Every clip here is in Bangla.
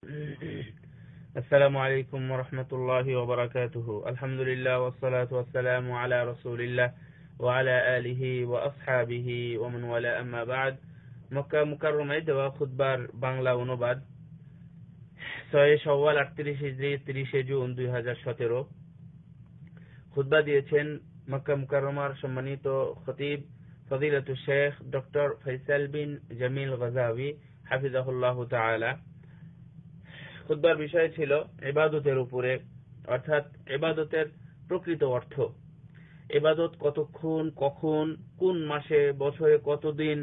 السلام عليكم ورحمة الله وبركاته. الحمد لله والصلاة والسلام على رسول الله وعلى آله وأصحابه ومن والاه أما بعد. মক্কা মুকাররমায় দেওয়া খুতবার বাংলা অনুবাদ 6 শাওয়াল 38 হিজরি 30 জুন 2017। খুতবা দিয়েছেন মক্কা মুকাররমার সম্মানিত খতিব ফজিলাতুল শেখ ডক্টর ফয়সাল বিন জামিল গজাवी হাফিজাহুল্লাহ তাআলা। খুতবার বিষয় ছিল ইবাদতের উপরে, অর্থাৎ ইবাদতের প্রকৃত অর্থ। ইবাদত কতক্ষণ, কখন, কোন মাসে, বছরে কতদিন,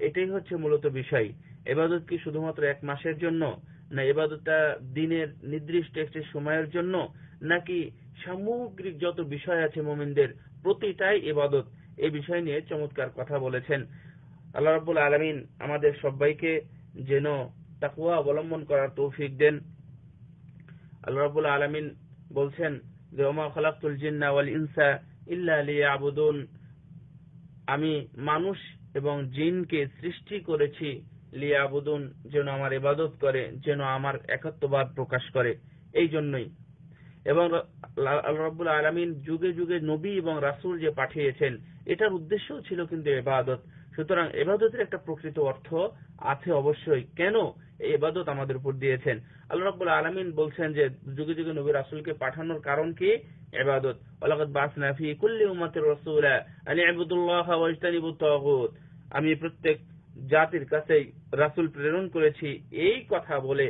এটাই হচ্ছে মূলত বিষয়। ইবাদত কি শুধুমাত্র এক মাসের জন্য, না ইবাদতটা দিনের নির্দিষ্ট একটি সময়ের জন্য, নাকি সামগ্রিক যত বিষয় আছে মুমিনদের প্রতিটাই ইবাদত? এই বিষয় নিয়ে চমৎকার কথা বলেছেন। আল্লাহ রাব্বুল আলামিন আমাদের সবাইকে যেন তাকওয়া অবলম্বন করার তৌফিক দেন। আল্লাহ রাব্বুল আলামিন বলছেন যে ওমা খালাকতুল জিন্না ওয়াল ইনসা ইল্লা লিয়াবুদুন, আমি মানুষ এবং জিনকে সৃষ্টি করেছি লিয়াবুদুন, যেন আমার ইবাদত করে, যেন আমার একত্ববাদ প্রকাশ করে, এই জন্যই। এবং আল্লাহ রাব্বুল আলামিন যুগে যুগে নবী এবং রাসূল যে পাঠিয়েছেন, এটার উদ্দেশ্য ছিল কিন্তু ইবাদত। সুতরাং ইবাদতের একটা প্রকৃত অর্থ আছে অবশ্যই। কেন এই ইবাদত আমাদের উপর দিয়েছেন? আল্লাহ রাব্বুল আলামিন বলছেন যে যুগে যুগে নবী রাসূলকে পাঠানোর কারণ কি? ইবাদত। ওয়ালাকাদ বাসনা ফি কুল্লি উম্মাতির রাসূলা আন ইবুদুল্লাহা ওয়াজতানিবুত তাগুত, আমি প্রত্যেক জাতির কাছেই রাসূল প্রেরণ করেছি এই কথা বলে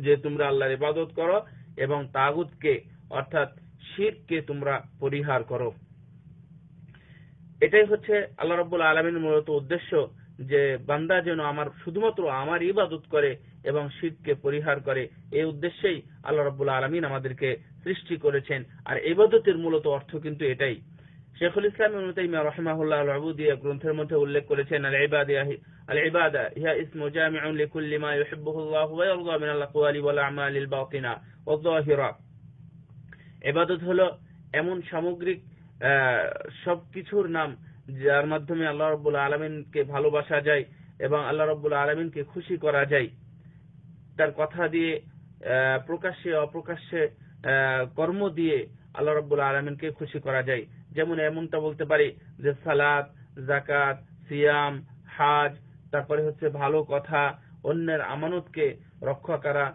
যে তোমরা আল্লাহর ইবাদত করো এবং তাগুতকে অর্থাৎ শিরককে তোমরা পরিহার করো। এটাই হচ্ছে আল্লাহ রাব্বুল আলামিনের মূলত উদ্দেশ্য, যে বান্দা যেন শুধুমাত্র আমার ইবাদত করে এবং শিরককে পরিহার করে। এই উদ্দেশ্যেই আল্লাহ রাব্বুল আলামিন আমাদেরকে সৃষ্টি করেছেন। আর ইবাদতের মূলত অর্থ কিন্তু এটাই। শেখুল ইসলাম ইবনে তাইমিয়া রাহিমাহুল্লাহ আল-উবুদিয়া গ্রন্থের মধ্যে উল্লেখ করেছেন, আল-ইবাদা হিয়া ইসমু জামিউন লিকুল্লি মা ইউহিব্বুহুল্লাহু ওয়া ইয়ারদা মিনাল আকওয়ালি ওয়াল আমালিল বাতিনা ওয়াজ যাহিরা। ইবাদত হলো এমন সামগ্রিক সবকিছুর নাম যার মাধ্যমে আল্লাহ রাব্বুল আলামিনকে ভালোবাসা যায় এবং আল্লাহ রাব্বুল আলামিনকে খুশি করা যায়। তার কথা দিয়ে, প্রকাশ্যে অপ্রকাশ্যে কর্ম দিয়ে আল্লাহ রাব্বুল আলামিনকে খুশি করা যায়। যেমন এমনটা বলতে পারি যে সালাত, যাকাত, সিয়াম, হজ, তারপরে হচ্ছে ভালো কথা, অন্যের আমানতকে রক্ষা করা,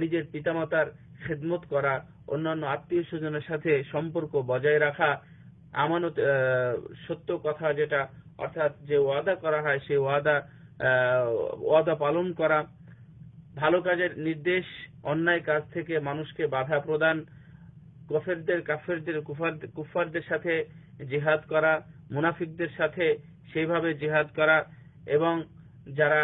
নিজের পিতামাতার খেদমত করা, অন্যান্য আত্মীয় স্বজনের সাথে সম্পর্ক বজায় রাখা, আমানত সত্য কথা যেটা, অর্থাৎ যে ওয়াদা করা হয় সেই ওয়াদা পালন করা, ভালো কাজের নির্দেশ, অন্যায় কাজ থেকে মানুষকে বাধা প্রদান, কাফেরদের কুফারদের সাথে জিহাদ করা, মুনাফিকদের সাথে সেইভাবে জিহাদ করা, এবং যারা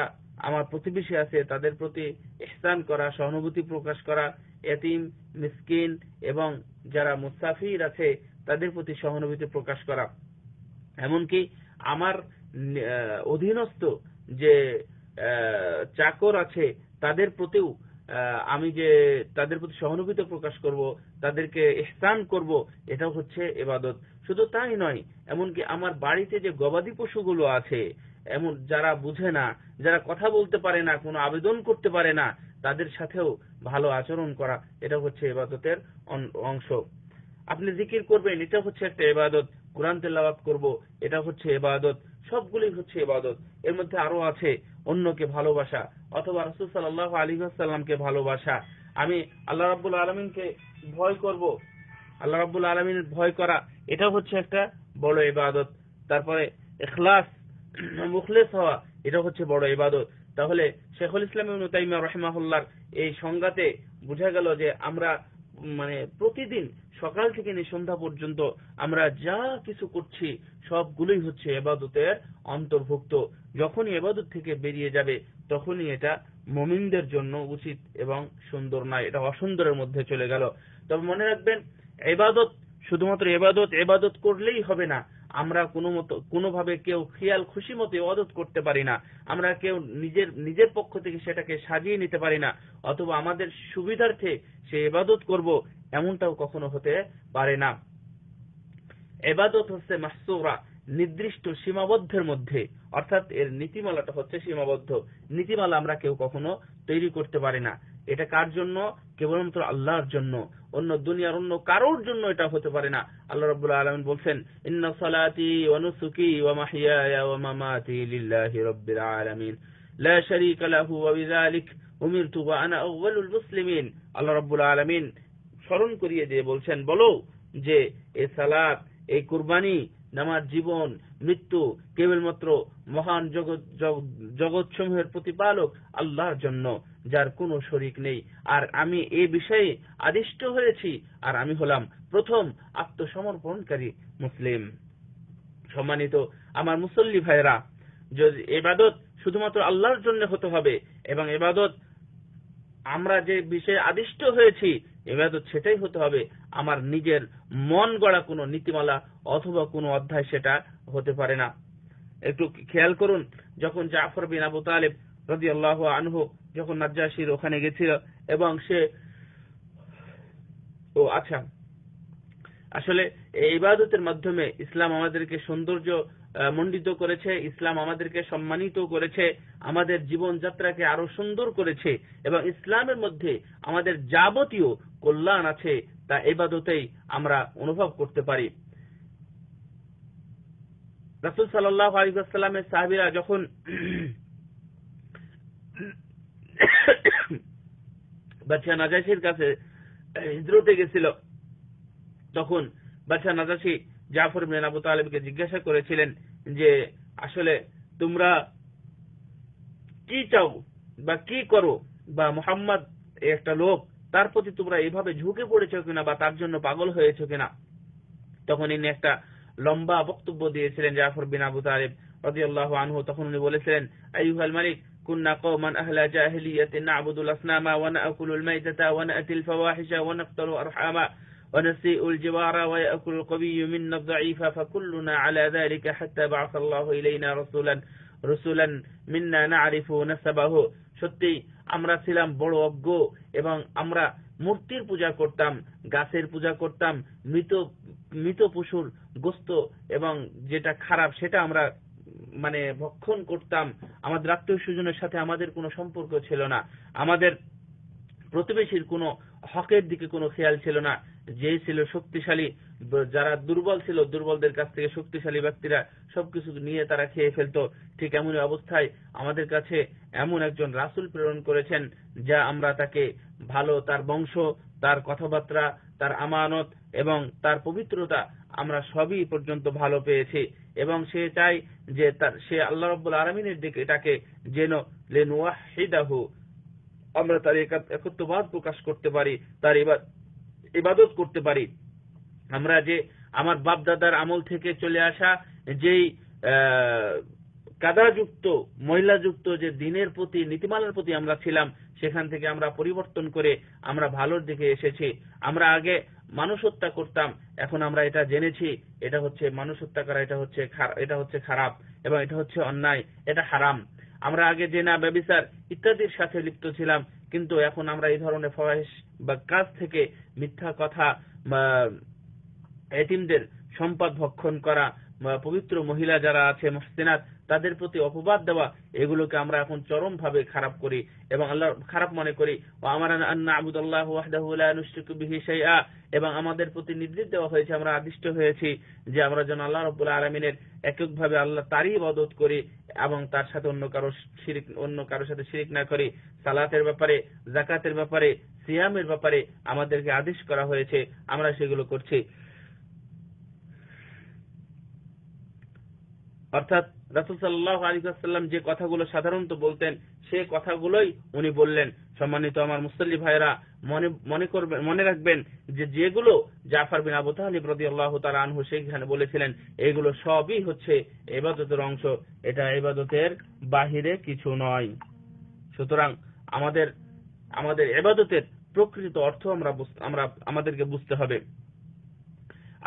আমার প্রতিবেশী আছে তাদের প্রতি ইহসান করা, সহানুভূতি প্রকাশ করা, এতিম, মিসকিন এবং যারা মুসাফির আছে তাদের প্রতি সহানুভূতি প্রকাশ করা। এমনকি আমার অধীনস্থ যে চাকর আছে তাদের প্রতিও আমি যে তাদের প্রতি সহানুভূতি প্রকাশ করব, তাদেরকে ইহসান করব, এটাও হচ্ছে ইবাদত। শুধু তাই নয়, এমনকি আমার বাড়িতে যে গবাদি পশুগুলো আছে, এমন যারা বুঝে না, যারা কথা বলতে পারে না, কোনো আবেদন করতে পারে না, তাদের সাথেও ভালো আচরণ করা, এটা হচ্ছে ইবাদতের অংশ। আপনি জিকির করবেন, এটা হচ্ছে একটা ইবাদত। কুরআন তেলাওয়াত করব, এটা হচ্ছে ইবাদত। সবগুলোই হচ্ছে ইবাদত। এর মধ্যে আরো আছে অন্যকে ভালোবাসা, অথবা রাসূল সাল্লাল্লাহু আলাইহি ওয়াসাল্লামকে ভালোবাসা। আমি আল্লাহ রাব্বুল আলামিনকে ভয় করব, আল্লাহ রাব্বুল আলামিনের ভয় করা, এটা হচ্ছে একটা বড় ইবাদত। তারপরে ইখলাস, মুখলিস হওয়া, এটা হচ্ছে বড় ইবাদত। তাহলে শেখুল ইসলাম ইবনে তাইমিয়া রাহিমাহুল্লাহর এই সংজ্ঞাতে বোঝা গেল যে আমরা প্রতিদিন সকাল থেকে নিয়ে সন্ধ্যা পর্যন্ত আমরা যা কিছু করছি সবগুলোই হচ্ছে ইবাদতের অন্তর্ভুক্ত। যখনই ইবাদত থেকে বেরিয়ে যাবে তখনই এটা মুমিনদের জন্য উচিত এবং সুন্দর নয়, এটা অসুন্দরের মধ্যে চলে গেল। তবে মনে রাখবেন, ইবাদত শুধুমাত্র ইবাদত করলেই হবে না। আমরা কোনোভাবে কেউ খেয়াল খুশি মতো ইবাদত করতে পারি না। আমরা কেউ নিজের পক্ষ থেকে সেটাকে সাজিয়ে নিতে পারি না, অথবা আমাদের সুবিধার্থে সে ইবাদত করব, এমনটাও কখনো হতে পারে না। ইবাদত হচ্ছে মাহসুরা, নির্দিষ্ট সীমাবদ্ধের মধ্যে, অর্থাৎ এর নীতিমালাটা হচ্ছে সীমাবদ্ধ। নীতিমালা আমরা কেউ কখনো তৈরি করতে পারে না। এটা কার জন্য? কেবলমাত্র আল্লাহর জন্য, অন্য দুনিয়ার অন্য কারোর জন্য এটা হতে পারে না। আল্লাহ রাব্বুল আলামিন বলছেন, ইন্না সালাতি ওয়া নুসুকি ওয়া মাহইয়ায়া ওয়া মামাতি লিল্লাহি রাব্বিল আলামিন লা শারীকা লাহু ওয়া বিযালিক উমিরতু ওয়া আনা আউওয়ালুল মুসলিমিন। আল্লাহ রাব্বুল আলামিন স্মরণ করিয়ে দিয়ে বলছেন, বলো যে এই সালাত, এই কুরবানি, নামাজ, জীবন, মৃত্যু কেবলমাত্র মহান জগৎসমূহের প্রতিপালক আল্লাহর জন্য, যার কোনো শরীক নেই। আর আমি এই বিষয়ে আদিষ্ট হয়েছি, আর আমি হলাম প্রথম আত্মসমর্পণকারী মুসলিম। সম্মানিত আমার মুসল্লি ভাইরা, যদি ইবাদত শুধুমাত্র আল্লাহর জন্য হতে হবে, এবং ইবাদত আমরা যে বিষয়ে আদিষ্ট হয়েছি, ইবাদত সেটাই হতে হবে, আমার নিজের মন গড়া কোনো নীতিমালা অথবা কোনো অধ্যায় সেটা হতে পারে না। একটু খেয়াল করুন, যখন জাফর বিন আবু তালেব রাদিয়াল্লাহু আনহু যখন নাজ্জাশীর ওখানে গেছিল, এবং সে আসলে এই ইবাদতের মাধ্যমে ইসলাম আমাদেরকে সৌন্দর্য মণ্ডিত করেছে, ইসলাম আমাদেরকে সম্মানিত করেছে, আমাদের জীবনযাত্রাকে আরো সুন্দর করেছে, এবং ইসলামের মধ্যে আমাদের যাবতীয় কল্যাণ আছে, তা ইবাদতেই আমরা অনুভব করতে পারি। রাসূল সাল্লাল্লাহু আলাইহি ওয়াসাল্লামের সাহাবীরা যখন বাদশা নাজাশীর কাছে হিজরতে গেছিল, তখন বাদশা নাজাশী জাফর বিন আবু তালেবকে জিজ্ঞাসা করেছিলেন যে আসলে তোমরা কি চাও বা কি করো, বা মুহাম্মদ একটা লোক, তার প্রতি তোমরা এইভাবে ঝুঁকে পড়েছো কিনা, বা তার জন্য পাগল হয়েছো কিনা। তখন ইনি একটা লম্বা বক্তব্য দিয়েছিলেন জাফর বিন আবু তালেব রাদিয়াল্লাহু আনহু। তখন উনি বলেছিলেন, আইয়ুহাল মালিক কুন্না কওমান আহলা জাহিলিয়াতিন না'বুদুল আসনামা ওয়া না'কুলুল মাইতাতা ওয়া না'তিল ফাওয়াহিশা ওয়া নাকতালু আরহামা ওয়া নাসিউল জিওয়ারা ওয়া ইয়াকুলুল কবিয়্যু মিন্না আদ-দাঈফা ফাকুল্লুনা আলা যালিকা হাত্তা বা'আসাল্লাহু ইলাইনা রাসূলান মিন্না না'রিফু নাসাবাহু। সত্যি আমরা ছিলাম বড় অজ্ঞ, এবং আমরা মূর্তির পূজা করতাম, গাছের পূজা করতাম, মৃত পশুর গোস্ত এবং যেটা খারাপ সেটা আমরা ভক্ষণ করতাম। আমাদের আত্মীয় স্বজনের সাথে আমাদের কোনো সম্পর্ক ছিল না, আমাদের প্রতিবেশীর কোনো হকের দিকে কোনো খেয়াল ছিল না। যে ছিল শক্তিশালী, যারা দুর্বল ছিল, দুর্বলদের কাছ থেকে শক্তিশালী ব্যক্তিরা সবকিছু নিয়ে তারা খেয়ে ফেলতো। ঠিক এমনই অবস্থায় আমাদের কাছে এমন একজন রাসূল প্রেরণ করেছেন, যা আমরা তাকে ভালো, তার বংশ, তার কথাবার্তা, তার আমানত এবং তার পবিত্রতা আমরা সবই পর্যন্ত ভালো পেয়েছি, এবং সে চাই যে সে আল্লাহ রাব্বুল আলামিনের দিকে এটাকে যেন লিনুওয়াহিদাহু, আমরা তার একত্ববাদ প্রকাশ করতে পারি, তার ইবাদত করতে পারি। আমরা যে আমার বাপ দাদার আমল থেকে চলে আসা যেই কাদাযুক্ত, মহিলাযুক্ত যে দিনের প্রতি, নীতিমালার প্রতি আমরা ছিলাম, সেখান থেকে আমরা পরিবর্তন করে আমরা ভালোর দিকে এসেছি। আমরা আগে মানুষ হত্যা করতাম, এখন আমরা এটা জেনেছি এটা হচ্ছে মানুষ হত্যা করা, এটা হচ্ছে খারাপ, এবং এটা হচ্ছে অন্যায়, এটা হারাম। আমরা আগে জেনা, ব্যভিচার ইত্যাদির সাথে লিপ্ত ছিলাম, কিন্তু এখন আমরা এই ধরনের ফাওয়াহিশ বা কাজ থেকে, মিথ্যা কথা বা এতিমদের সম্পদ ভক্ষণ করা, পবিত্র মহিলা যারা আছে মুহসিনাত, তাদের প্রতি অপবাদ দেওয়া, এগুলোকে আমরা এখন চরম ভাবে খারাপ করি এবং আল্লাহ খারাপ মনে করি। ওয়া আমারানা আন না'বুদাল্লাহু ওয়াহদাহু লা নুশরিকু বিহি শাইআ, এবং আমাদের প্রতি নির্দেশ দেওয়া হয়েছে, আমরা আদিষ্ট হয়েছি যে আমরা যেন আল্লাহ রাব্বুল আলামিনের এককভাবে আল্লাহ তারই ইবাদত করি এবং তার সাথে অন্য কারোর সাথে শিরক না করি। সালাতের ব্যাপারে, যাকাতের ব্যাপারে, সিয়ামের ব্যাপারে আমাদেরকে আদেশ করা হয়েছে, আমরা সেগুলো করছি। অর্থাৎ রাসূল সাল্লাল্লাহু আলাইহি ওয়াসাল্লাম যে কথাগুলো সাধারণত বলতেন, সেই কথাগুলোই উনি বললেন। সম্মানিত আমার মুসল্লি ভাইরা, মনে রাখবেন যে যেগুলো জাফর বিন আবু তালিব রাদিয়াল্লাহু তাআলা আনহু সেখানে বলেছিলেন, এগুলো সবই হচ্ছে ইবাদতের অংশ, এটা ইবাদতের বাহিরে কিছু নয়। সুতরাং আমাদের ইবাদতের প্রকৃত অর্থ আমাদেরকে বুঝতে হবে।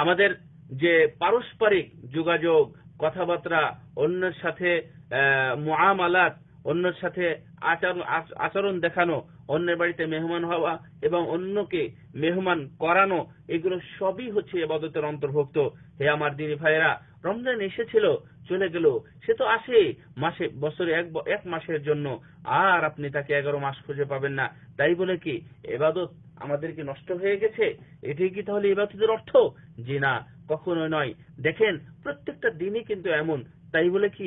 আমাদের যে পারস্পরিক যোগাযোগ, কথাবার্তা, অন্যের সাথে মুআমালাত, অন্যের সাথে আচরণ দেখানো, অন্যের বাড়িতে মেহমান হওয়া এবং অন্যকে মেহমান করানো, এগুলো সবই হচ্ছে ইবাদতের অন্তর্ভুক্ত। হে আমার দ্বীনি ভাইয়েরা, রমজান এসেছিল, চলে গেল, সে তো আসে বছরে এক মাসের জন্য, আর আপনি তাকে 11 মাস খুঁজে পাবেন না। তাই বলে কি ইবাদত আমাদের কি নষ্ট হয়ে গেছে? এটাই কি তাহলে ইবাদতের অর্থ? জি না, কখনো নয়। দেখেন প্রত্যেকটা দিনই কিন্তু এমন। তাই বলে কি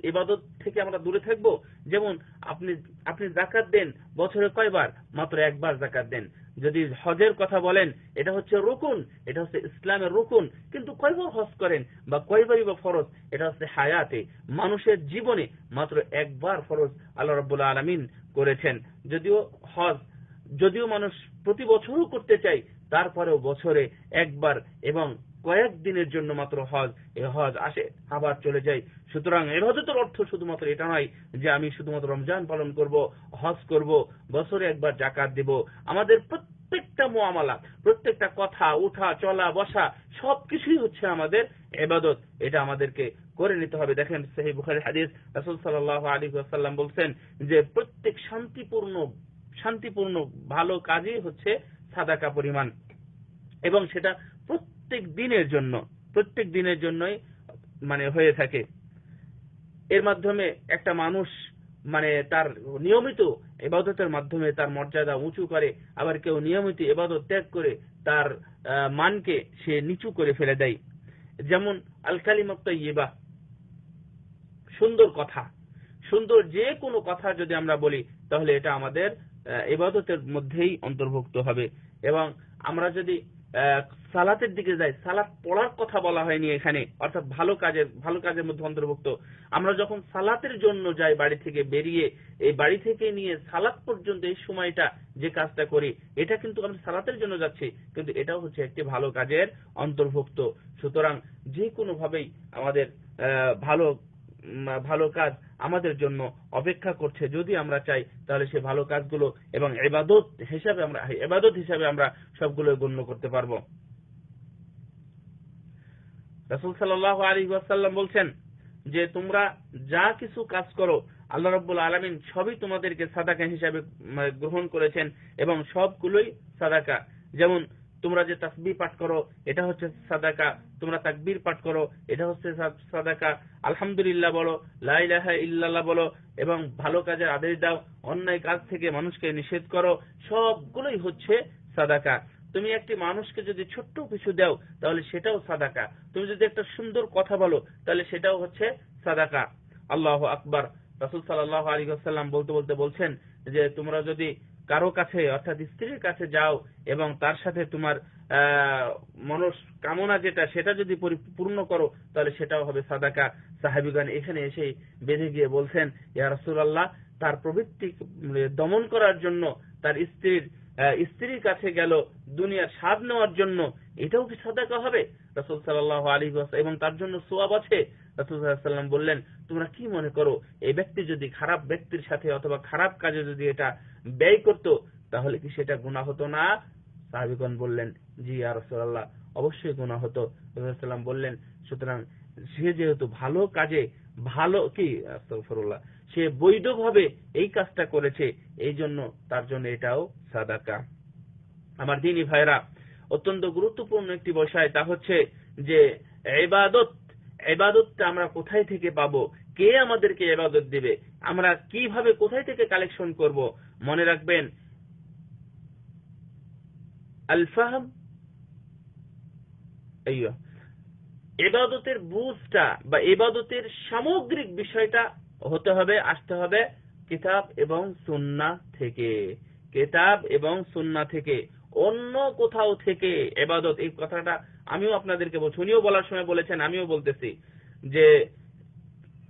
ইবাদত থেকে আমরা দূরে থাকবো? যেমন আপনি আপনি যাকাত দেন, বছরে কয়বার? মাত্র একবার যাকাত দেন। যদি হজের কথা বলেন, এটা হচ্ছে রুকুন, এটা হচ্ছে ইসলামের রুকুন, কিন্তু কয়বার হজ করেন বা কয়বারই বা ফরজ? এটা হচ্ছে হায়াতে, মানুষের জীবনে মাত্র একবার ফরজ আল্লাহ রাব্বুল আলামিন করেছেন। যদিও মানুষ প্রতি বছরও করতে চায়, তারপরেও বছরে একবার এবং কয়েকদিনের জন্য মাত্র হজ, এই হজ আসে আবার চলে যায়। সুতরাং ইবাদতের অর্থ শুধুমাত্র এটা নয় যে আমি শুধুমাত্র রমজান পালন করব, হজ করব, বছরে একবার যাকাত দেব। আমাদের প্রত্যেকটা মুআমালা, প্রত্যেকটা কথা, উঠা, চলা, বসা, সবকিছুই হচ্ছে আমাদের ইবাদত। এটা আমাদেরকে করে নিতে হবে। দেখেন সহিহ বুখারীর হাদিস, রাসূল সাল্লাল্লাহু আলাইহি ওয়াসাল্লাম বলছেন যে প্রত্যেক শান্তিপূর্ণ ভালো কাজই হচ্ছে সাদাকা পরিমাণ, এবং সেটা প্রত্যেক দিনের জন্যই মানে হয়ে থাকে। এর মাধ্যমে একটা মানুষ মানে তার নিয়মিত ইবাদতের মাধ্যমে তার মর্যাদা উঁচু করে, আবার কেউ নিয়মিত ইবাদত ত্যাগ করে তার মানকে সে নিচু করে ফেলে দেয়। যেমন আল কালিমাত তাইয়্যিবা, সুন্দর কথা, সুন্দর যে কোনো কথা যদি আমরা বলি তাহলে এটা আমাদের ইবাদতের মধ্যেই অন্তর্ভুক্ত হবে। এবং আমরা যদি সালাতের দিকে যাই, সালাত পড়ার কথা বলা হয়নি এখানে, অর্থাৎ ভালো কাজের মধ্যে অন্তর্ভুক্ত। আমরা যখন সালাতের জন্য যাই, বাড়ি থেকে বেরিয়ে এই বাড়ি থেকে নিয়ে সালাত পর্যন্ত এই সময়টা যে কাজটা করি, এটা কিন্তু আমরা সালাতের জন্য যাচ্ছি, কিন্তু এটাও হচ্ছে একটি ভালো কাজের অন্তর্ভুক্ত। সুতরাং যে কোনো ভাবেই আমাদের ভালো কাজ আমাদের জন্য অপেক্ষা করছে, যদি আমরা চাই তাহলে সে ভালো কাজগুলো এবং ইবাদত হিসাবে আমরা সবগুলো গণ্য করতে পারবো। রাসূল সাল্লাল্লাহু আলাইহি ওয়াসাল্লাম বলছেন যে তোমরা যা কিছু কাজ করো আল্লাহ রাব্বুল আলামিন সবই তোমাদেরকে সাদাকা হিসাবে গ্রহণ করেছেন, এবং সবগুলোই সাদাকা। যেমন তোমরা যে তাসবিহ পাঠ করো এটা হচ্ছে সাদাকা, তোমরা তাকবীর পাঠ করো এটা হচ্ছে সাদাকা, আলহামদুলিল্লাহ বলো, লা ইলাহা ইল্লাল্লাহ বলো, এবং ভালো কাজের আদেশ দাও, অন্যায় কাজ থেকে মানুষকে নিষেধ করো, সবগুলোই হচ্ছে সাদাকা। তুমি একটি মানুষকে যদি ছোট্ট কিছু দাও তাহলে সেটাও সাদাকা। তুমি যদি একটা সুন্দর কথা বলো তাহলে সেটাও হচ্ছে সাদাকা। আল্লাহু আকবার। রাসূল সাল্লাল্লাহু আলাইহি ওয়াসাল্লাম বলতে বলতে বলছেন যে তোমরা যদি কারো কাছে অর্থাৎ স্ত্রীর কাছে যাও এবং তার সাথে তোমার মনস্কামনা যেটা সেটা যদি পূর্ণ করো তাহলে সেটাও হবে সাদাকা। সাহাবীগণ এখানে এসে বেঁধে গিয়ে বলছেন, ইয়া রাসূলুল্লাহ, তার প্রবৃত্তি দমন করার জন্য তার স্ত্রীর কাছে গেল দুনিয়ার স্বাদ নেওয়ার জন্য, এটাও কি সাদাকা হবে? রাসূল সাল্লাল্লাহু আলাইহি ওয়াসাল্লাম, এবং তার জন্য সওয়াব আছে। রাসূল সাল্লাল্লাহু আলাইহি ওয়াসাল্লাম বললেন, তোমরা কি মনে করো এই ব্যক্তি যদি খারাপ ব্যক্তির সাথে অথবা খারাপ কাজে যদি এটা ব্যয় করত তাহলে কি সেটা গুনাহ হতো না? সাহাবীগণ বললেন, জি ইয়া রাসূলুল্লাহ, অবশ্যই গুনাহ হতো। রাসূল সাল্লাল্লাহু আলাইহি ওয়াসাল্লাম বললেন, সুতরাং সে যেহেতু ভালো কাজে সে বৈধভাবে এই কাজটা করেছে, এই জন্য তার জন্য এটাও সাদাকা। আমার দ্বীনি ভাইরা, অত্যন্ত গুরুত্বপূর্ণ একটি বিষয়, তা হচ্ছে যে ইবাদতটা আমরা কোথায় থেকে পাবো, কে আমাদেরকে ইবাদত দিবে, আমরা কিভাবে কোথায় থেকে কালেকশন করব? মনে রাখবেন, আল ফাহম, ইবাদতের বুঝটা বা ইবাদতের সামগ্রিক বিষয়টা আসতে হবে কিতাব এবং সুন্নাহ থেকে। কিতাব এবং সুন্নাহ থেকে, অন্য কোথাও থেকে ইবাদত, এই কথাটা আমিও আপনাদেরকে বলছি, উনিও বলার সময় বলেছেন, আমিও বলতেছি যে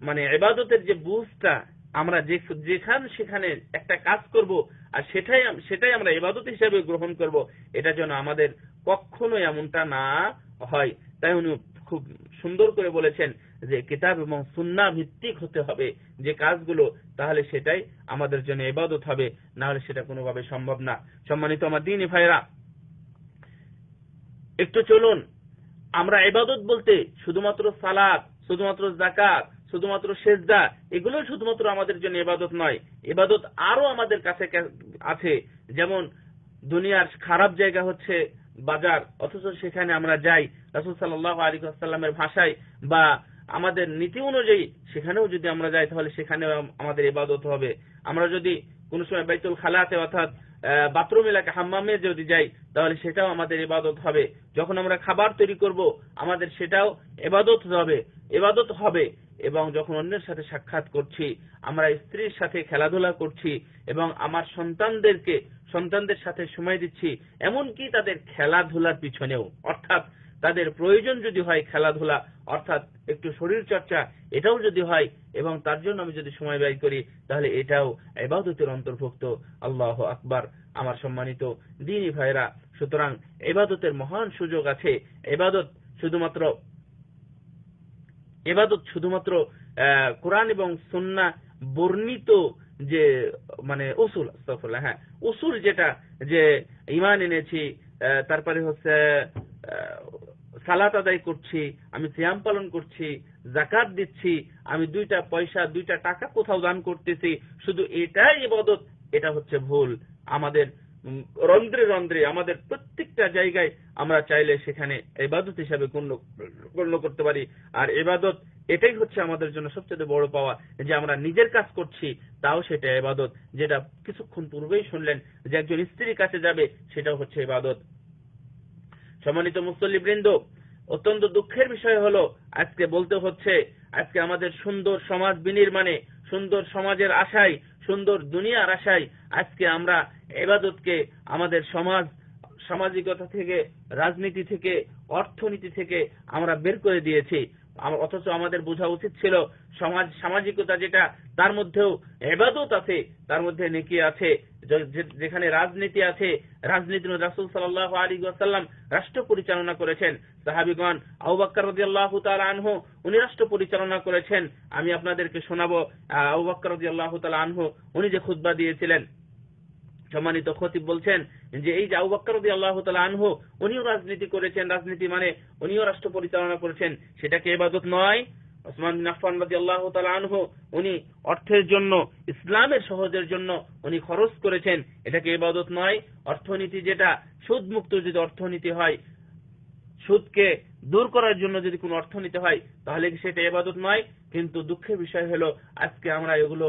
মানে ইবাদতের যে বুঝটা, আমরা সেখানে একটা কাজ করব আর সেটাই আমরা ইবাদত হিসেবে গ্রহণ করব, এটা যেন আমাদের কখনোই এমনটা না হয়। তাই উনি খুব সুন্দর করে বলেছেন যে কিতাব এবং সুন্নাহ ভিত্তিক হতে হবে যে কাজগুলো, তাহলে সেটাই আমাদের জন্য ইবাদত হবে, না হলে সেটা কোনোভাবে সম্ভব না। সম্মানিত আমার দ্বীনি ভাইরা, একটু চলুন আমরা ইবাদত বলতে শুধুমাত্র সালাত, শুধুমাত্র যাকাত, শুধুমাত্র সেজদা, এগুলো শুধুমাত্র আমাদের জন্য ইবাদত নয়। ইবাদত আরো আমাদের কাছে আছে। যেমন দুনিয়ার খারাপ জায়গা হচ্ছে বাজার, অথচ সেখানে আমরা যাই রাসূল সাল্লাল্লাহু আলাইহি ওয়াসাল্লামের ভাষায় বা আমাদের নীতি অনুযায়ী সেখানেও যদি আমরা যাই তাহলে সেখানেও আমাদের ইবাদত হবে। আমরা যদি কোন সময় বাইতুল খালাতে অর্থাৎ বাথরুম এলাকা হাম্মামে যদি যাই তাহলে সেটাও আমাদের ইবাদত হবে। যখন আমরা খাবার তৈরি করব আমাদের সেটাও ইবাদত হবে। এবং যখন অন্যের সাথে সাক্ষাৎ করছি, আমরা স্ত্রীর সাথে খেলাধুলা করছি এবং আমার সন্তানদের সাথে সময় দিচ্ছি, এমনকি তাদের খেলাধুলার পিছনেও, অর্থাৎ তাদের প্রয়োজন যদি হয় খেলাধুলা অর্থাৎ একটু শরীর চর্চা, এটাও যদি হয় এবং তার জন্য আমি যদি সময় ব্যয় করি তাহলে এটাও ইবাদতের অন্তর্ভুক্ত। আল্লাহু আকবার। আমার সম্মানিত দ্বীনী ভাইরা, সুতরাং ইবাদতের মহান সুযোগ আছে। ইবাদত শুধুমাত্র কোরআন এবং সুন্নাহ বর্ণিত যে মানে উসুল যেটা যে ঈমান এনেছি, তারপরে হচ্ছে সালাত আদায় করছি, আমি সিয়াম পালন করছি, যাকাত দিচ্ছি, আমি দুইটা টাকা কোথাও দান করতেছি, শুধু এটাই ইবাদত, এটা হচ্ছে ভুল। আমাদের রন্ধ্রে রন্ধ্রে আমাদের প্রত্যেকটা জায়গায় আমরা চাইলে সেখানে ইবাদত হিসাবে গণ্য করতে পারি। আর ইবাদত এটাই হচ্ছে আমাদের জন্য সবচেয়ে বড় পাওয়া, যে আমরা নিজের কাজ করছি তাও সেটা ইবাদত। যেটা কিছুক্ষণ পূর্বেই শুনলেন যে একজন স্ত্রীর কাছে যাবে, সেটাও হচ্ছে ইবাদত। সম্মানিত মুসল্লিবৃন্দ, অত্যন্ত দুঃখের বিষয় হলো আজকে বলতে হচ্ছে, আজকে আমাদের সুন্দর সমাজ বিনির্মাণে, সুন্দর সমাজের আশায়, সুন্দর দুনিয়ার আশায় আজকে আমরা ইবাদতকে আমাদের সামাজিকতা থেকে, রাজনীতি থেকে, অর্থনীতি থেকে আমরা বের করে দিয়েছি। অথচ আমাদের বোঝা উচিত ছিল সামাজিকতা যেটা, তার মধ্যেও ইবাদত আছে, তার মধ্যে নেকি আছে। যেখানে রাজনীতি আছে, রাজনীতির রাসূল সাল্লাল্লাহু আলাইহি ওয়াসাল্লাম রাষ্ট্র পরিচালনা করেছেন। সাহাবীগণ, আবু বকর রাদিয়াল্লাহু তাআলা আনহু উনি রাষ্ট্র পরিচালনা করেছেন। আমি আপনাদেরকে শোনাবো আবু বকর রাদিয়াল্লাহু তাআলা আনহু উনি যে খুতবা দিয়েছিলেন। সম্মানিত খতিব বলছেন যে এই যে আবু বকর রাদিয়াল্লাহু তাআলা আনহু উনিও রাজনীতি করেছেন, রাজনীতি মানে উনিও রাষ্ট্র পরিচালনা করেছেন, সেটা কি ইবাদত নয়? ওসমান বিন আফফান রাদিয়াল্লাহু তাআলা আনহু উনি অর্থের জন্য, ইসলামের সহজের জন্য উনি খরচ করেছেন, এটা কি ইবাদত নয়? অর্থনীতি যেটা সুদ মুক্ত যদি অর্থনীতি হয়, সুদকে দূর করার জন্য যদি কোনো অর্থনীতি হয় তাহলে কি সেটা ইবাদত নয়? কিন্তু দুঃখের বিষয় হলো আজকে আমরা এগুলো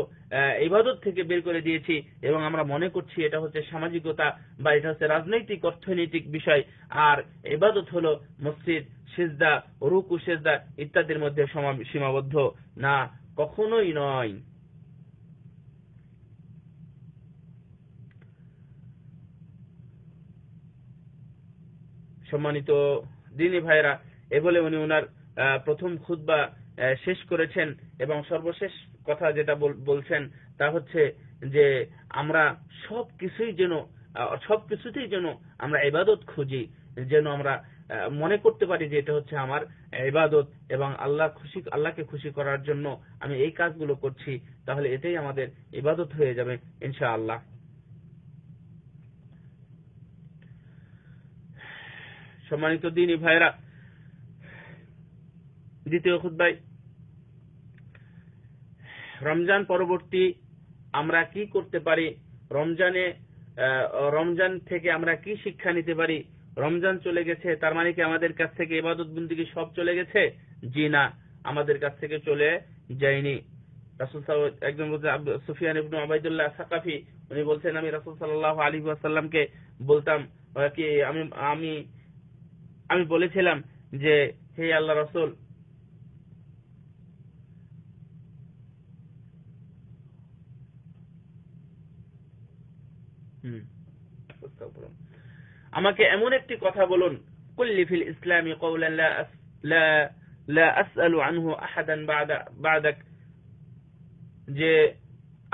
ইবাদত থেকে বের করে দিয়েছি এবং আমরা মনে করছি এটা হচ্ছে সামাজিকতা বা এটা হচ্ছে রাজনৈতিক অর্থনৈতিক বিষয়। আর ইবাদত হলো মসজিদ, সিজদা, রুকু সিজদা ইত্যাদির মধ্যে সীমাবদ্ধ না, কখনোই নয়। সম্মানিত দ্বীনী ভাইরা, এ বলে উনি ওনার প্রথম খুতবা শেষ করেছেন এবং সর্বশেষ কথা যেটা বলছেন তা হচ্ছে যে আমরা সবকিছুতেই যেন আমরা ইবাদত খুঁজি, যেন আমরা মনে করতে পারি যে এটা হচ্ছে আমার ইবাদত এবং আল্লাহকে খুশি করার জন্য আমি এই কাজগুলো করছি, তাহলে এটাই আমাদের ইবাদত হয়ে যাবে ইনশাআল্লাহ। সম্মানিত দ্বীনী ভাইরা, দ্বিতীয় খুতবায় রমজান পরবর্তী আমরা কি করতে পারি, রমজান থেকে আমরা কি শিক্ষা নিতে পারি। রমজান চলে গেছে, তার মানে কি আমাদের কাছ থেকে ইবাদত বন্দেগী সব চলে গেছে? জি না, আমাদের কাছ থেকে চলে যায়নি। রাসূল একজন বলতে সুফিয়ান ইবনে উবাইদুল্লাহ সাকাফি উনি বলছেন, আমি রাসূল সাল্লাল্লাহু আলাইহি ওয়াসাল্লামকে বলতাম কি আমি বলেছিলাম যে হে আল্লাহ রাসূল, আমাকে এমন একটি কথা বলুন, কুল্লি ফিল ইসলামি কওলান লা আসআলু আনহু আহাদান বা'দাক, যে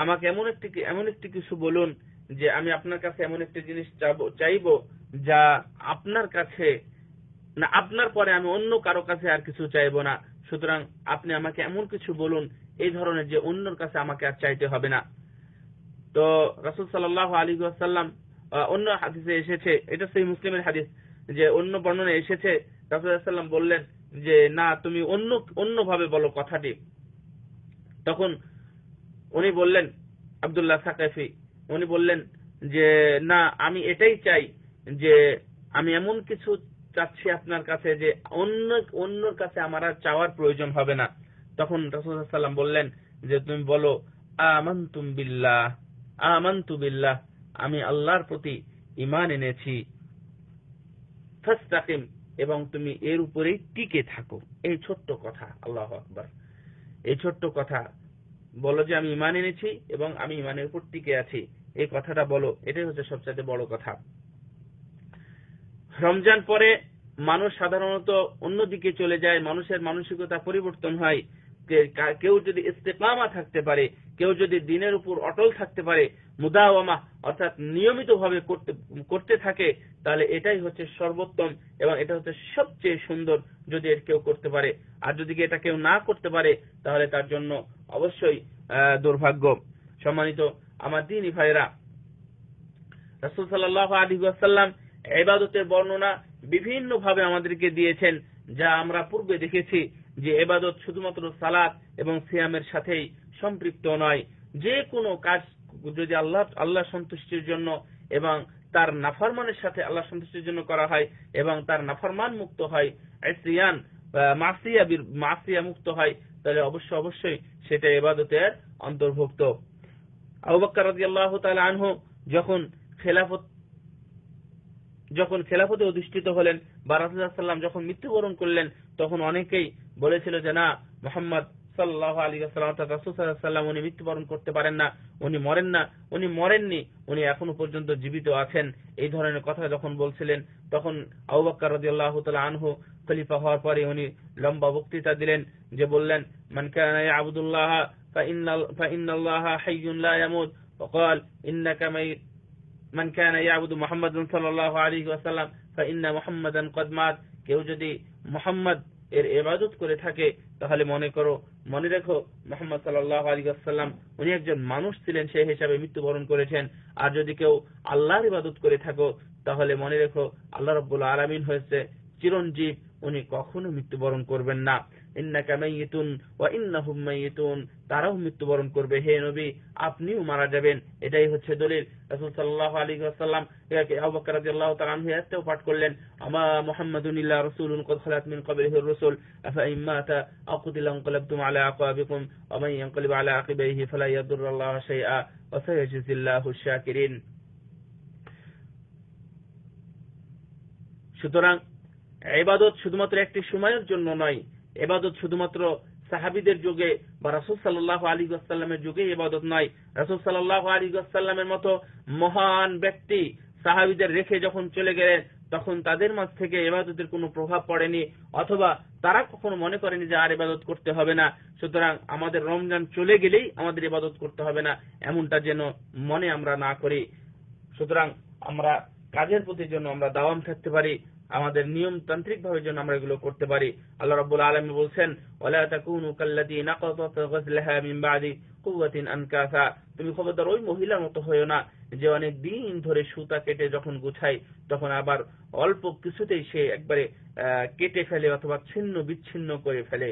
আমাকে এমন একটি কিছু বলুন যে আমি আপনার কাছে এমন একটি জিনিস চাইবো যা আপনার কাছে না, আপনার পরে আমি অন্য কারো কাছে আর কিছু চাইবো না। সুতরাং আপনি আমাকে এমন কিছু বলুন এই ধরনের যে অন্যর কাছে আমাকে আর চাইতে হবে না। তো রাসূল সাল্লাল্লাহু আলাইহি ওয়াসাল্লাম অন্য হাদিসে এসেছে, এটা সহিহ মুসলিমের হাদিস, যে অন্য বর্ণনায় এসেছে রাসূল সাল্লাল্লাহু আলাইহি ওয়াসাল্লাম বললেন যে না, তুমি অন্যভাবে বলো কথাটি। তখন উনি বললেন, আব্দুল্লাহ সাকাফি উনি বললেন যে না, আমি এটাই চাই যে আমি এমন কিছু চাচ্ছি আপনার কাছে যে অন্যর কাছে আমার আর চাওয়ার প্রয়োজন হবে না। তখন রাসূল সাল্লাল্লাহু আলাইহি ওয়াসাল্লাম বললেন যে তুমি বলো আমানতু বিল্লাহ, আমি আল্লাহর প্রতি ঈমান এনেছি, ফাস্তাকিম, এবং তুমি এর উপরেই টিকে থাকো। এই ছোট্ট কথা, আল্লাহু আকবার, এই ছোট্ট কথা বলো যে আমি ঈমান এনেছি এবং আমি ঈমানের উপর টিকে আছি, এই কথাটা বলো, এটাই হচ্ছে সবচেয়ে বড় কথা। রমজান পরে মানুষ সাধারণত অন্যদিকে চলে যায়, মানুষের মানসিকতা পরিবর্তন হয়। কেউ যদি ইস্তেকামা থাকতে পারে, কেউ যদি দিনের উপর অটল থাকতে পারে, মুদাওয়ামা অর্থাৎ নিয়মিতভাবে করতে থাকে, তাহলে এটাই হচ্ছে সর্বোত্তম এবং এটা হচ্ছে সবচেয়ে সুন্দর যদি এর কেউ করতে পারে। আর যদি এটা কেউ না করতে পারে তাহলে তার জন্য অবশ্যই দুর্ভাগ্য। সম্মানিত আমার দ্বীনি ভাইরা, রাসূল সাল্লাল্লাহু আলাইহি ওয়াসাল্লাম ইবাদতের বর্ণনা বিভিন্ন ভাবে আমাদেরকে দিয়েছেন, যা আমরা পূর্বে দেখেছি যে ইবাদত শুধুমাত্র সালাত এবং সিয়ামের সাথেই সম্পৃক্ত নয়। যে কোনো কাজ যদি আল্লাহ সন্তুষ্টির জন্য এবং তার নাফরমানের সাথে আল্লাহ সন্তুষ্টির জন্য করা হয় এবং তার নাফরমান মুক্ত হয়, ইসিয়ান মাসিয়া মুক্ত হয়, তাহলে অবশ্যই সেটা ইবাদতের অন্তর্ভুক্ত। আবু বকর রাদিয়াল্লাহু তাআলা আনহু যখন খেলাফতে অধিষ্ঠিত হলেন বা রাসূলুল্লাহ সাল্লাল্লাহু আলাইহি ওয়াসাল্লাম যখন মৃত্যুবরণ করলেন, তখন অনেকেই বলেছিল যে না, মুহাম্মদ সাল্লাল্লাহু আলাইহি ওয়াসাল্লাম অর্থাৎ রাসূল সাল্লাল্লাহু আলাইহি ওয়াসাল্লাম উনি মৃত্যুবরণ করতে পারেন না, উনি মরেন না, উনি মরেননি, উনি এখনো পর্যন্ত জীবিত আছেন। এই ধরনের কথা যখন বলছিলেন, তখন আবু বকর রাদিয়াল্লাহু তাআলা আনহু খলিফা হওয়ার পরে উনি লম্বা বক্তৃতা দিলেন, যে বললেন মান কানা ইয়াবুদুল্লাহ ফাইন্নাল্লাহা হাইয়্যুন লা ইয়ামুত ওয়া ক্বাল ইন্নাকা মান কানা ইয়াবুদু মুহাম্মাদান সাল্লাল্লাহু আলাইহি ওয়াসাল্লাম ফাইন্না মুহাম্মাদান ক্বাদ মাত। কেউ যদি মুহাম্মদ এর ইবাদত করে থাকে তাহলে মনে রেখো মুহাম্মদ সাল্লাল্লাহু আলাইহি ওয়াসাল্লাম উনি একজন মানুষ ছিলেন, সেই হিসাবে মৃত্যুবরণ করেছেন। আর যদি কেউ আল্লাহর ইবাদত করে থাকো তাহলে মনে রেখো আল্লাহ রাব্বুল আলামিন হয়েছে চিরঞ্জীব, উনি কখনো মৃত্যুবরণ করবেন না। ইন্নাকা মাইয়িতুন ওয়া ইন্নাহুম মাইয়িতুন, তারাও মৃত্যুবরণ করবে, হে নবী আপনিও মারা যাবেন। এটাই হচ্ছে দলিল। রাসূল সাল্লাল্লাহু আলাইহি ওয়াসাল্লাম আবু বকর রাদিয়াল্লাহু তাআলা আনহু এতেও পাঠ করলেন, আমা মুহাম্মাদুন ইল্লা রাসূলুন ক্বাদ খালাত মিন ক্বাবলিহি আর-রুসুল আফা ইন মাতা আও কুতিলা ইনকালাবতুম আলা আকাবিকুম ওয়া মান ইয়ানকালিব আলা আকিবাইহি ফালা ইয়াদুরুল্লাহা শাইআ ওয়া সায়াজজিল্লাহু আশ-শাকিরিন। সুতরাং ইবাদত শুধুমাত্র একটি সময়ের জন্য নয়, ইবাদত শুধুমাত্র সাহাবীদের যুগে বা রাসূল সাল্লাল্লাহু আলাইহি ওয়াসাল্লামের যুগে ইবাদত নয়। রাসূল সাল্লাল্লাহু আলাইহি ওয়াসাল্লামের মতো মহান ব্যক্তি সাহাবীদের রেখে যখন চলে গেলেন, তখন তাদের মাঝ থেকে ইবাদতের কোনো প্রভাব পড়েনি, অথবা তারা কখনো মনে করেনি যে আর ইবাদত করতে হবে না, সুতরাং আমাদের রমজান চলে গেলেই আমাদের ইবাদত করতে হবে না, এমনটা যেন মনে আমরা না করি। সুতরাং আমরা কাজের প্রতি জন্য আমরা দাওয়াম থাকতে পারি, আমাদের নিয়মতান্ত্রিক ভাবে যেন আমরা এগুলো করতে পারি। আল্লাহ রাব্বুল আলামিন বলছেন, ওয়ালা তাকুনু কাল্লাতী নাকাদাত গাজলাহা মিন বাদি কুওয়াতিন আনকাসা, তুমি খবরদার ওই মহিলার মতো হয়ো না যে অনেক দিন ধরে সুতা কেটে যখন গুছায় তখন আবার অল্প কিছুতেই সে একবারে কেটে ফেলে অথবা ছিন্ন বিচ্ছিন্ন করে ফেলে।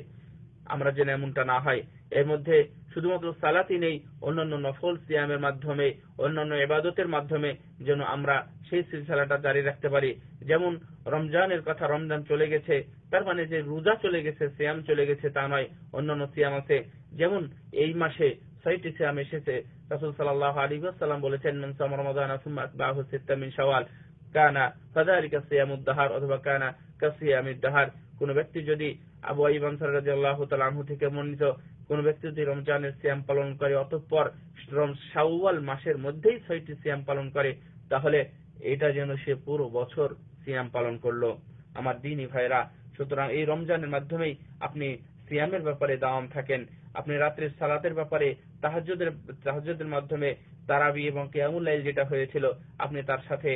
আমরা যেন এমনটা না হয়। এর মধ্যে শুধুমাত্র সালাতই নেই, অন্যান্য নফল সিয়ামের মাধ্যমে, অন্যান্য ইবাদতের মাধ্যমে যেন আমরা সেই সিলসিলাটা জারি রাখতে পারি। যেমন রমজানের কথা, রমজান চলে গেছে তার মানে যে রোজা চলে গেছে, সিয়াম চলে গেছে তা নয়, অন্যান্য সিয়াম আছে। যেমন এই মাসে 6টি সিয়াম এসেছে। রাসূল সাল্লাল্লাহু আলাইহি ওয়াসাল্লাম বলেছেন, মান সামা রমাদানা সুম্মা আতবাহু সিত্তাম মিন শাওয়াল কানা ফাযালিকা সিয়ামুদ দাহার অথবা কানা কাসিয়ামিদ দাহার। কোন ব্যক্তি যদি আবু আইয়ুব আনসারী রাদিয়াল্লাহু তাআলা আনহু থেকে বর্ণিত, কোন ব্যক্তি যদি রমজানের সিয়াম পালন করে অতঃপর শাওয়াল মাসের মধ্যেই 6টি সিয়াম পালন করে, তাহলে এটা যেন সে পুরো বছর সিয়াম পালন করলো। আমার দ্বীনি ভাইরা, সুতরাং এই রমজানের মাধ্যমেই আপনি সিয়ামের ব্যাপারে দাওয়াম থাকেন, আপনি রাত্রের সালাতের ব্যাপারে তাহাজ্জুদের মাধ্যমে তারাবি এবং কিয়ামুল লাইল যেটা হয়েছিল আপনি তার সাথে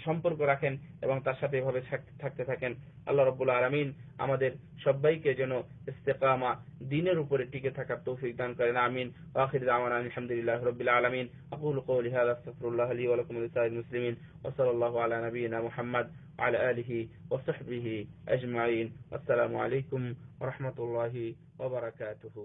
সম্পর্ক রাখেন এবং তার সাথে এভাবে থাকতে থাকেন। আল্লাহ রাব্বুল আলামিন আমাদের সবাইকে যেন ইস্তেকামা দ্বীনের উপরে টিকে থাকার তৌফিক দান করেন। আমিন। ওয়া আখিরু দাওয়ানা আলহামদুলিল্লাহি রাব্বিল আলামিন। আকুলু কওলি হাযা আস্তাগফিরুল্লাহ লি ওয়া লাকুম ওয়া লিসাইরিল মুসলিমিন ওয়া সাল্লাল্লাহু আলা নাবিয়িনা মুহাম্মদ ওয়া আলা আলিহি ওয়া সাহবিহি আজমাইন। আসসালামু আলাইকুম ওয়া রাহমাতুল্লাহি ওয়া বারাকাতুহু।